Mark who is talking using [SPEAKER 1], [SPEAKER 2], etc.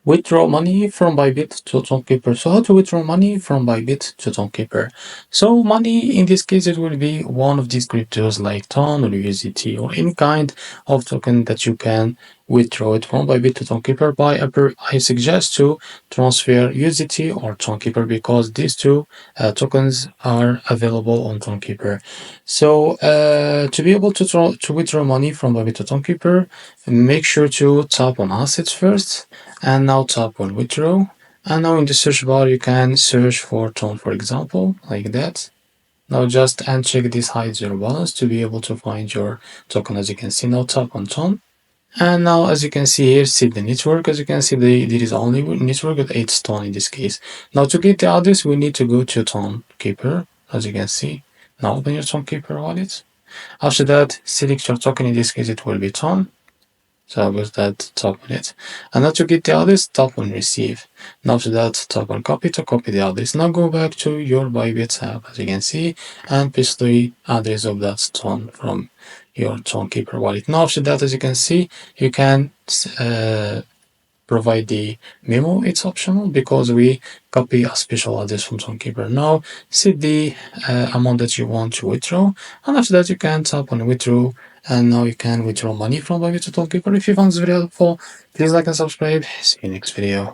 [SPEAKER 1] Withdraw money from bybit to tonkeeper. So how to withdraw money from bybit to tonkeeper? So money in this case, it will be one of these cryptos like ton or USDT or any kind of token that you can withdraw it from bybit to tonkeeper. I suggest to transfer USDT or tonkeeper because these two tokens are available on tonkeeper. So to be able to withdraw money from bybit to tonkeeper, make sure to tap on assets first, and now tap on withdraw. And now in the search bar you can search for ton, for example, like that. Now just uncheck this hide zero balance to be able to find your token. As you can see, now tap on ton. And now as you can see here, see the network. As you can see, there is only network with 8 ton in this case. Now to get the address, we need to go to tonkeeper, as you can see. Now open your tonkeeper wallet. After that, select your token. In this case, it will be ton. So with that, tap on it. And now to get the address, tap on receive. Now after that, tap on copy to copy the address. Now go back to your Bybit app, as you can see, and paste the address of that ton from your tonkeeper wallet. Now after that, as you can see, you can provide the memo. It's optional because we copy a special address from tonkeeper. Now set the amount that you want to withdraw, and after that you can tap on withdraw, and now you can withdraw money from Bybit to tonkeeper. If you found this video helpful, please like and subscribe. See you next video.